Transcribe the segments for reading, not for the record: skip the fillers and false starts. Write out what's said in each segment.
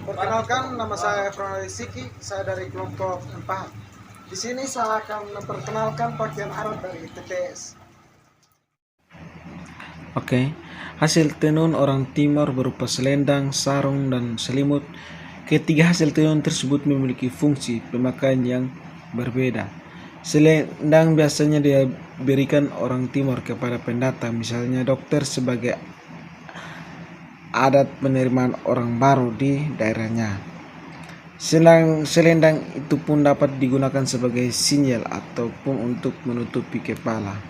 Perkenalkan, nama saya Efraim Siki, saya dari kelompok 4. Di sini saya akan memperkenalkan pakaian adat dari TPS. Oke, hasil tenun orang Timur berupa selendang, sarung, dan selimut. Ketiga hasil tenun tersebut memiliki fungsi pemakaian yang berbeda. Selendang biasanya diberikan orang Timur kepada pendatang, misalnya dokter, sebagai adat penerimaan orang baru di daerahnya. Selendang itu pun dapat digunakan sebagai sinyal ataupun untuk menutupi kepala.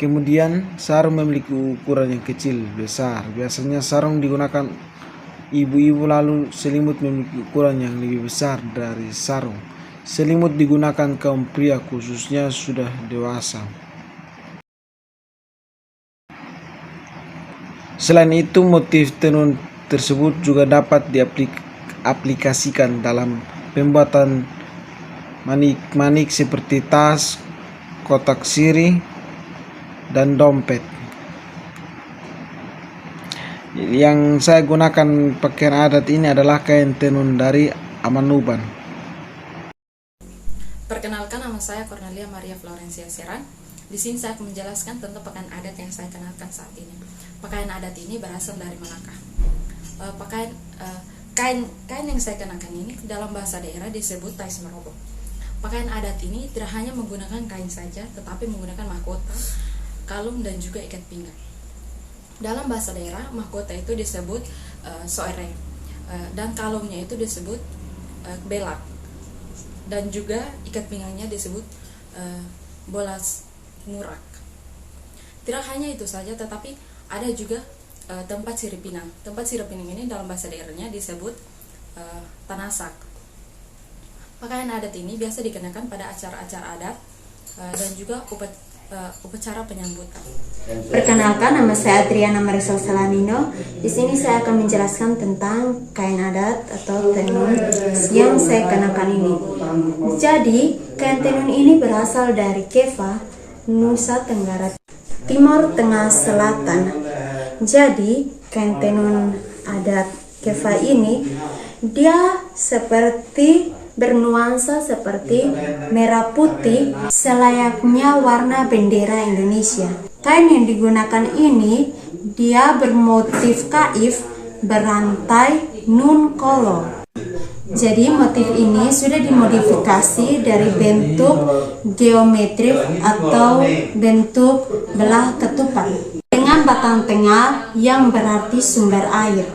Kemudian sarung memiliki ukuran yang kecil besar. Biasanya sarung digunakan ibu-ibu, lalu selimut memiliki ukuran yang lebih besar dari sarung. Selimut digunakan kaum pria, khususnya sudah dewasa. Selain itu, motif tenun tersebut juga dapat diaplikasikan dalam pembuatan manik-manik seperti tas, kotak sirih, dan dompet. Yang saya gunakan pakaian adat ini adalah kain tenun dari Amanuban. Perkenalkan, nama saya Cornelia Maria Florencia Seran. Di sini saya akan menjelaskan tentang pakaian adat yang saya kenalkan saat ini. Pakaian adat ini berasal dari Malaka. Kain yang saya kenakan ini dalam bahasa daerah disebut tais merobo. Pakaian adat ini tidak hanya menggunakan kain saja, tetapi menggunakan mahkota, kalung, dan juga ikat pinggang. Dalam bahasa daerah, mahkota itu disebut soereng, dan kalungnya itu disebut belak, dan juga ikat pinggangnya disebut bolas ngurak. Tidak hanya itu saja, tetapi ada juga tempat sirip pinang. Tempat sirip pinang ini dalam bahasa daerahnya disebut tanasak. Pakaian adat ini biasa dikenakan pada acara-acara adat dan juga upacara penyambutan. Perkenalkan, nama saya Adriana Marisol Salamino. Di sini saya akan menjelaskan tentang kain adat atau tenun yang saya kenakan ini. Jadi, kain tenun ini berasal dari Keva, Nusa Tenggara Timur Tengah Selatan. Jadi, kain tenun adat Keva ini dia seperti bernuansa seperti merah putih, selayaknya warna bendera Indonesia. Kain yang digunakan ini dia bermotif kaif berantai nun kolor. Jadi motif ini sudah dimodifikasi dari bentuk geometrik atau bentuk belah ketupat dengan batang tengah yang berarti sumber air.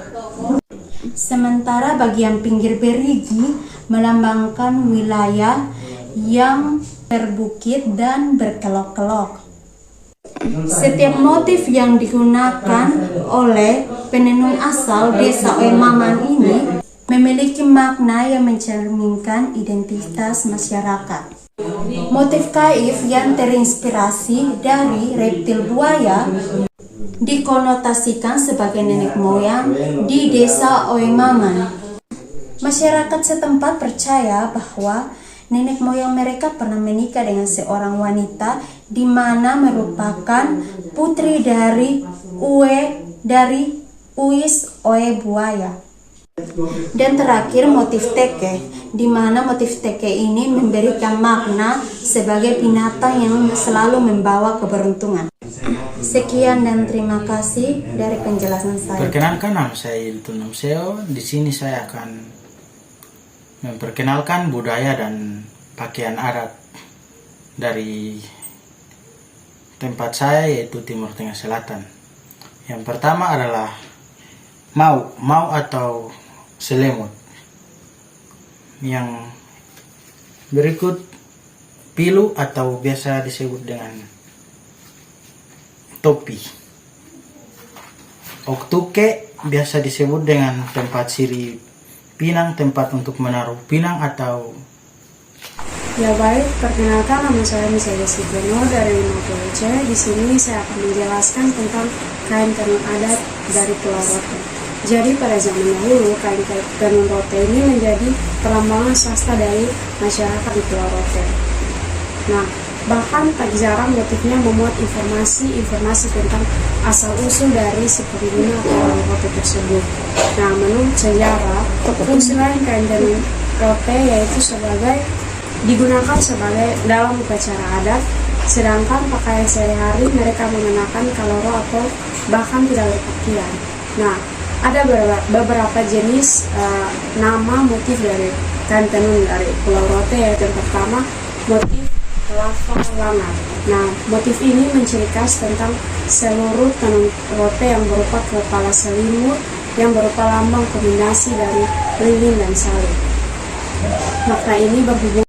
Sementara bagian pinggir berigi melambangkan wilayah yang berbukit dan berkelok-kelok. Setiap motif yang digunakan oleh penenun asal desa Oemaman ini memiliki makna yang mencerminkan identitas masyarakat. Motif kaif yang terinspirasi dari reptil buaya dikonotasikan sebagai nenek moyang di desa Oemaman. Masyarakat setempat percaya bahwa nenek moyang mereka pernah menikah dengan seorang wanita di mana merupakan putri dari Uis Oe Buaya. Dan terakhir motif teke, di mana motif teke ini memberikan makna sebagai binatang yang selalu membawa keberuntungan. Sekian dan terima kasih dari penjelasan saya. Perkenalkan, nama saya Yiltun Namseo. Di sini saya akan memperkenalkan budaya dan pakaian adat dari tempat saya, yaitu Timur Tengah Selatan. Yang pertama adalah mau atau selimut. Yang berikut pilu atau biasa disebut dengan topi. Oktuke biasa disebut dengan tempat sirip pinang, tempat untuk menaruh pinang atau. Ya baik, perkenalkan, nama saya Misalnya Sigono dari Mapuche. Di sini saya akan menjelaskan tentang kain tenun adat dari Pulau Rote. Jadi pada zaman dahulu kain tenun Rote ini menjadi perlambangan swasta dari masyarakat di Pulau Rote. Nah, Bahkan tak jarang motifnya memuat informasi tentang asal-usul dari si pengguna atau rote tersebut. Nah, menurut sejarah, fungsi lain kain tenun rote yaitu digunakan sebagai dalam upacara adat, sedangkan pakaian sehari-hari mereka mengenakan kaloro atau bahkan tidak berpakaian. Nah, ada beberapa jenis nama motif dari kain tenun dari Pulau Rote, yaitu yang pertama motif lava langat. Nah, motif ini menciri khas tentang seluruh tenun rote yang berupa kepala selimut yang berupa lambang kombinasi dari lilin dan salib. Makna ini berhubungan